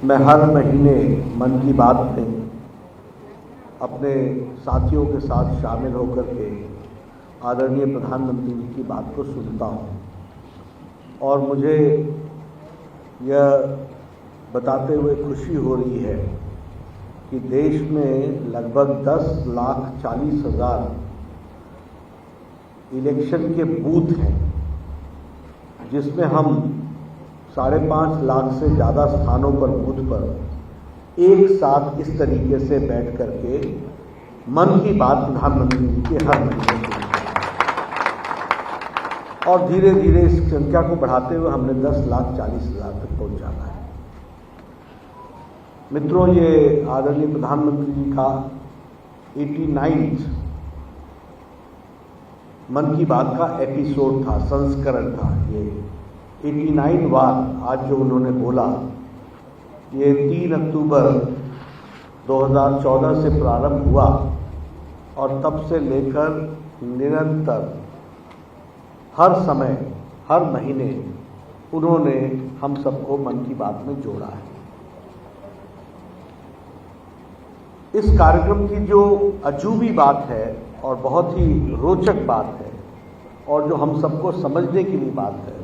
मैं हर महीने मन की बात में अपने साथियों के साथ शामिल होकर के आदरणीय प्रधानमंत्री जी की बात को सुनता हूँ और मुझे यह बताते हुए खुशी हो रही है कि देश में लगभग 10,40,000 इलेक्शन के बूथ हैं, जिसमें हम 5.5 लाख से ज़्यादा स्थानों पर बूथ पर एक साथ इस तरीके से बैठ करके मन की बात प्रधानमंत्री जी के हर महीने और धीरे धीरे इस संख्या को बढ़ाते हुए हमने 10,40,000 तक पहुंचाना है। मित्रों, ये आदरणीय प्रधानमंत्री जी का 89वां मन की बात का एपिसोड था, संस्करण था। ये 89 बार आज जो उन्होंने बोला, ये 3 अक्टूबर 2014 से प्रारंभ हुआ और तब से लेकर निरंतर हर समय हर महीने उन्होंने हम सबको मन की बात में जोड़ा है। इस कार्यक्रम की जो अजूबी बात है और बहुत ही रोचक बात है और जो हम सबको समझने के लिए बात है,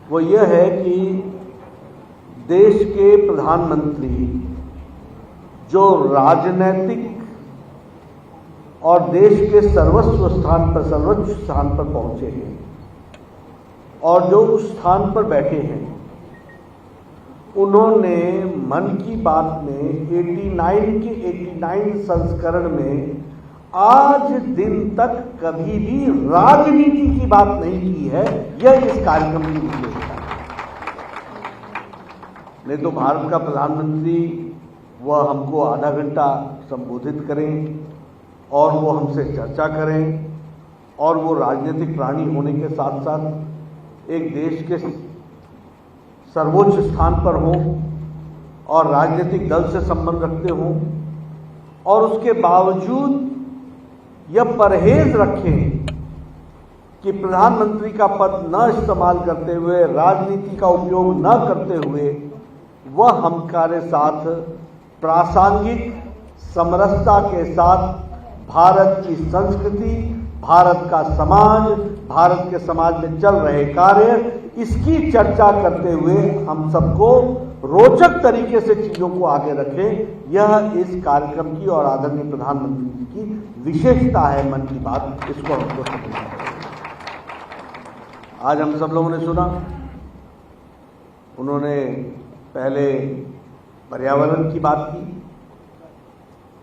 वो यह है कि देश के प्रधानमंत्री जो राजनैतिक और देश के सर्वोच्च स्थान पर पहुंचे हैं और जो उस स्थान पर बैठे हैं, उन्होंने मन की बात में 89 के 89 संस्करण में आज दिन तक कभी भी राजनीति की बात नहीं की है। यह इस कार्यक्रम की विशेषता है। नहीं तो भारत का प्रधानमंत्री वह हमको आधा घंटा संबोधित करें और वो हमसे चर्चा करें और वो राजनीतिक प्राणी होने के साथ साथ एक देश के सर्वोच्च स्थान पर हों और राजनीतिक दल से संबंध रखते हों और उसके बावजूद यह परहेज रखें कि प्रधानमंत्री का पद न इस्तेमाल करते हुए, राजनीति का उपयोग न करते हुए, वह हमारे साथ प्रासंगिक समरसता के साथ भारत की संस्कृति, भारत का समाज, भारत के समाज में चल रहे कार्य, इसकी चर्चा करते हुए हम सबको रोचक तरीके से चीजों को आगे रखें। यह इस कार्यक्रम की और आदरणीय प्रधानमंत्री जी की विशेषता है। मन की बात, इसको हमको समझना है। आज हम सब लोगों ने सुना, उन्होंने पहले पर्यावरण की बात की,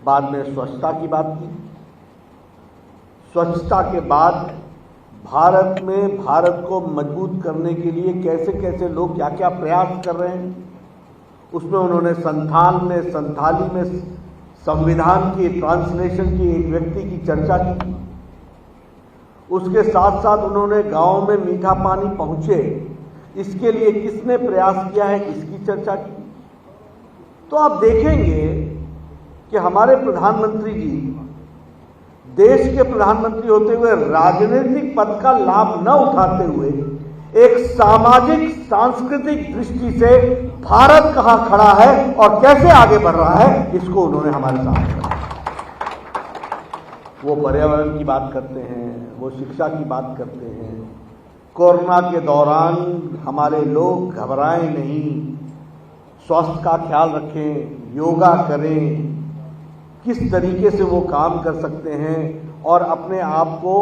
बाद में स्वच्छता की बात की। स्वच्छता के बाद भारत में भारत को मजबूत करने के लिए कैसे कैसे लोग क्या क्या प्रयास कर रहे हैं, उसमें उन्होंने संथाली में संविधान की ट्रांसलेशन की एक व्यक्ति की चर्चा की। उसके साथ साथ उन्होंने गांव में मीठा पानी पहुंचे, इसके लिए किसने प्रयास किया है, इसकी चर्चा की। तो आप देखेंगे कि हमारे प्रधानमंत्री जी देश के प्रधानमंत्री होते हुए राजनीतिक पद का लाभ न उठाते हुए एक सामाजिक सांस्कृतिक दृष्टि से भारत कहां खड़ा है और कैसे आगे बढ़ रहा है, इसको उन्होंने हमारे सामने रखा। वो पर्यावरण की बात करते हैं, वो शिक्षा की बात करते हैं। कोरोना के दौरान हमारे लोग घबराएं नहीं, स्वास्थ्य का ख्याल रखें, योगा करें, किस तरीके से वो काम कर सकते हैं और अपने आप को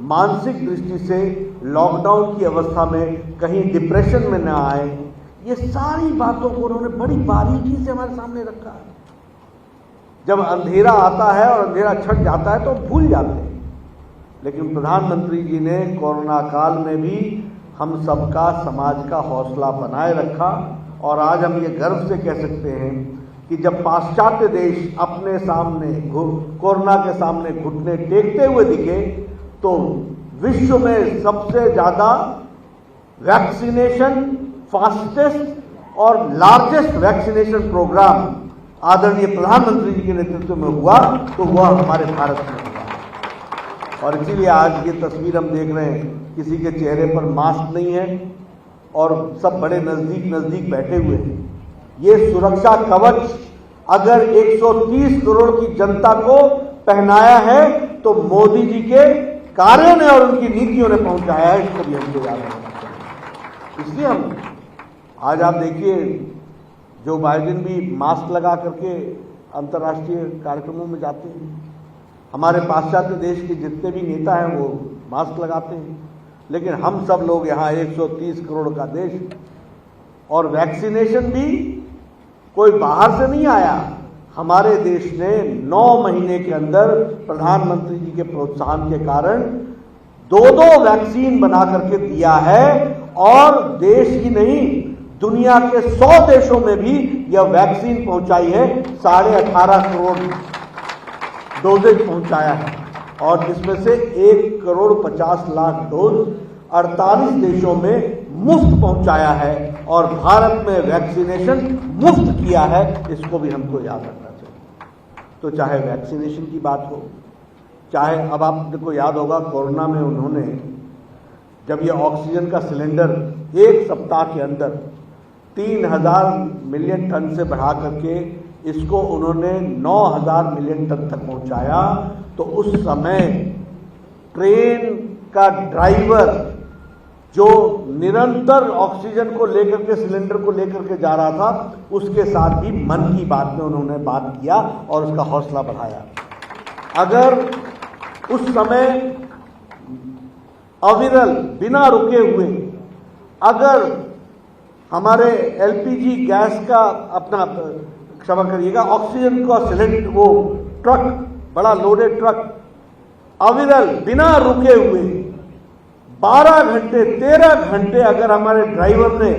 मानसिक दृष्टि से लॉकडाउन की अवस्था में कहीं डिप्रेशन में न आए, ये सारी बातों को उन्होंने बड़ी बारीकी से हमारे सामने रखा है। जब अंधेरा आता है और अंधेरा छट जाता है तो भूल जाते हैं, लेकिन प्रधानमंत्री जी ने कोरोना काल में भी हम सबका, समाज का हौसला बनाए रखा। और आज हम ये गर्व से कह सकते हैं कि जब पाश्चात्य देश अपने सामने कोरोना के सामने घुटने टेकते हुए दिखे, तो विश्व में सबसे ज्यादा वैक्सीनेशन, फास्टेस्ट और लार्जेस्ट वैक्सीनेशन प्रोग्राम आदरणीय प्रधानमंत्री जी के नेतृत्व में हुआ, तो वह हमारे भारत में हुआ। और इसीलिए आज ये तस्वीर हम देख रहे हैं, किसी के चेहरे पर मास्क नहीं है और सब बड़े नजदीक नजदीक बैठे हुए हैं। ये सुरक्षा कवच अगर 130 करोड़ की जनता को पहनाया है तो मोदी जी के कार्यों ने और उनकी नीतियों ने पहुंचाया है, इसको भी हमको याद रखना चाहिए। इसलिए हम आज आप देखिए जो बाइडेन भी मास्क लगा करके अंतर्राष्ट्रीय कार्यक्रमों में जाते हैं, हमारे पाश्चात्य देश के जितने भी नेता हैं वो मास्क लगाते हैं, लेकिन हम सब लोग यहाँ 130 करोड़ का देश, और वैक्सीनेशन भी कोई बाहर से नहीं आया, हमारे देश ने 9 महीने के अंदर प्रधानमंत्री जी के प्रोत्साहन के कारण 2-2 वैक्सीन बना करके दिया है, और देश ही नहीं दुनिया के 100 देशों में भी यह वैक्सीन पहुंचाई है। 18.5 करोड़ डोजेज पहुंचाया है, और जिसमें से 1,50,00,000 डोज 48 देशों में मुफ्त पहुंचाया है, और भारत में वैक्सीनेशन मुफ्त किया है, इसको भी हमको याद रखना चाहिए। तो चाहे वैक्सीनेशन की बात हो, चाहे अब आपको याद होगा कोरोना में उन्होंने जब ये ऑक्सीजन का सिलेंडर एक सप्ताह के अंदर 3,000 मिलियन टन से बढ़ा करके इसको उन्होंने 9,000 मिलियन टन तक पहुंचाया, तो उस समय ट्रेन का ड्राइवर जो निरंतर ऑक्सीजन को लेकर के सिलेंडर को लेकर के जा रहा था, उसके साथ भी मन की बात में उन्होंने बात किया और उसका हौसला बढ़ाया। अगर उस समय अविरल बिना रुके हुए अगर हमारे एलपीजी गैस का अपना क्षमा करिएगा ऑक्सीजन का सिलेंडर वो ट्रक, बड़ा लोडेड ट्रक अविरल बिना रुके हुए 12 घंटे 13 घंटे अगर हमारे ड्राइवर ने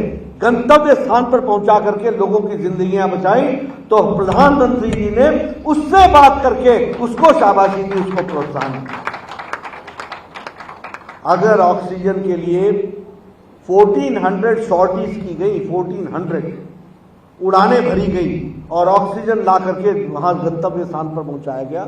गंतव्य स्थान पर पहुंचा करके लोगों की जिंदगियां बचाई, तो प्रधानमंत्री जी ने उससे बात करके उसको शाबाशी दी, उसको प्रोत्साहन दिया। अगर ऑक्सीजन के लिए 1400 सॉर्टीज की गई, 1400 उड़ानें भरी गई और ऑक्सीजन ला करके वहां गंतव्य स्थान पर पहुंचाया गया,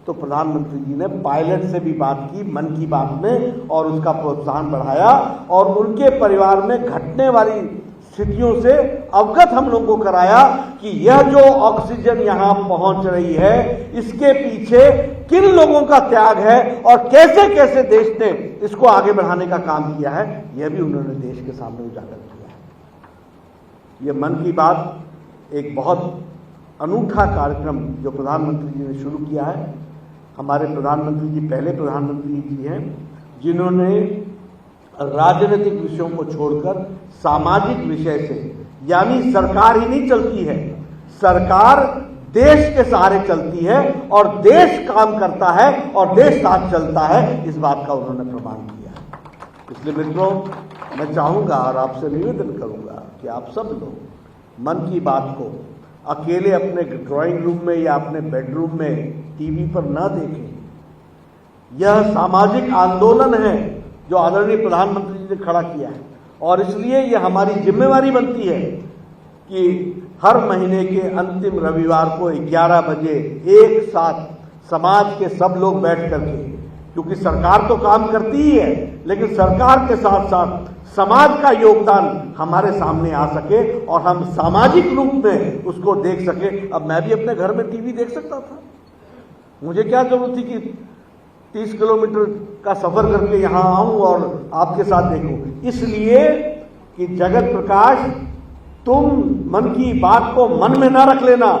तो प्रधानमंत्री जी ने पायलट से भी बात की मन की बात में और उसका प्रोत्साहन बढ़ाया, और उनके परिवार में घटने वाली स्थितियों से अवगत हम लोगों को कराया कि यह जो ऑक्सीजन यहां पहुंच रही है इसके पीछे किन लोगों का त्याग है और कैसे कैसे देश ने इसको आगे बढ़ाने का काम किया है, यह भी उन्होंने देश के सामने उजागर किया है। यह मन की बात एक बहुत अनूठा कार्यक्रम जो प्रधानमंत्री जी ने शुरू किया है। हमारे प्रधानमंत्री जी पहले प्रधानमंत्री जी हैं जिन्होंने राजनीतिक विषयों को छोड़कर सामाजिक विषय से, यानी सरकार ही नहीं चलती है, सरकार देश के सहारे चलती है और देश काम करता है और देश साथ चलता है, इस बात का उन्होंने प्रमाण किया है। इसलिए मित्रों, मैं चाहूंगा और आपसे निवेदन करूंगा कि आप सब लोग मन की बात को अकेले अपने ड्राइंग रूम में या अपने बेडरूम में टीवी पर न देखें। यह सामाजिक आंदोलन है जो आदरणीय प्रधानमंत्री जी ने खड़ा किया है, और इसलिए यह हमारी जिम्मेवारी बनती है कि हर महीने के अंतिम रविवार को 11 बजे एक साथ समाज के सब लोग बैठ करके, क्योंकि सरकार तो काम करती ही है, लेकिन सरकार के साथ साथ समाज का योगदान हमारे सामने आ सके और हम सामाजिक रूप में उसको देख सके। अब मैं भी अपने घर में टीवी देख सकता था, मुझे क्या जरूरत थी कि 30 किलोमीटर का सफर करके यहां आऊं और आपके साथ देखूं। इसलिए कि जगत प्रकाश, तुम मन की बात को मन में ना रख लेना,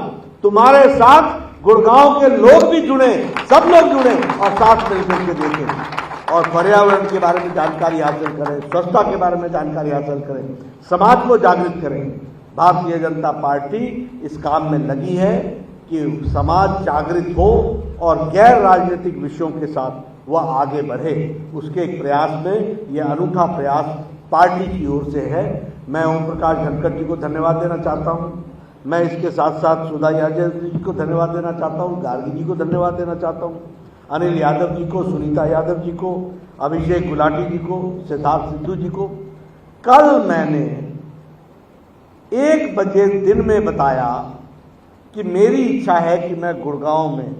तुम्हारे साथ गुड़गांव के लोग भी जुड़े, सब लोग जुड़े और साथ मिलकर के देखें और पर्यावरण के बारे में जानकारी हासिल करें, स्वच्छता के बारे में जानकारी हासिल करें, समाज को जागृत करें। भारतीय जनता पार्टी इस काम में लगी है कि समाज जागृत हो और गैर राजनीतिक विषयों के साथ वह आगे बढ़े। उसके एक प्रयास में यह अनूठा प्रयास पार्टी की ओर से है। मैं ओम प्रकाश धनखड़ जी को धन्यवाद देना चाहता हूं। मैं इसके साथ साथ सुधा यादव जी को धन्यवाद देना चाहता हूं, गार्गी जी को धन्यवाद देना चाहता हूं, अनिल यादव जी को, सुनीता यादव जी को, अभिषेक गुलाटी जी को, सिद्धार्थ सिद्धू जी को। कल मैंने 1 बजे दिन में बताया कि मेरी इच्छा है कि मैं गुड़गांव में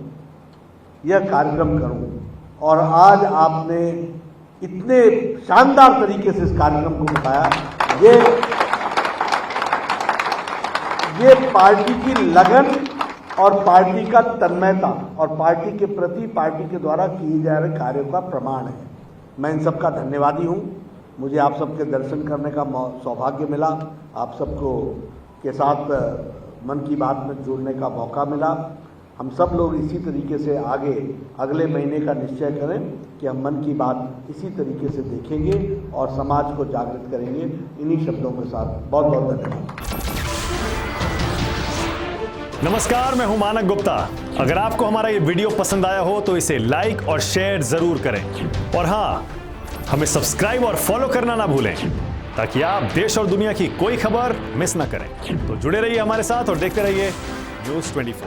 यह कार्यक्रम करूं, और आज आपने इतने शानदार तरीके से इस कार्यक्रम को बताया। ये पार्टी की लगन और पार्टी का तन्मयता और पार्टी के प्रति पार्टी के द्वारा किए जा रहे कार्यों का प्रमाण है। मैं इन सबका धन्यवादी हूँ। मुझे आप सबके दर्शन करने का सौभाग्य मिला, आप सबको के साथ मन की बात में जुड़ने का मौका मिला। हम सब लोग इसी तरीके से आगे अगले महीने का निश्चय करें कि हम मन की बात इसी तरीके से देखेंगे और समाज को जागृत करेंगे। इन्हीं शब्दों के साथ बहुत बहुत धन्यवाद। नमस्कार, मैं हूं मानक गुप्ता। अगर आपको हमारा ये वीडियो पसंद आया हो तो इसे लाइक और शेयर जरूर करें और हाँ, हमें सब्सक्राइब और फॉलो करना ना भूलें ताकि आप देश और दुनिया की कोई खबर मिस ना करें। तो जुड़े रहिए हमारे साथ और देखते रहिए News 24।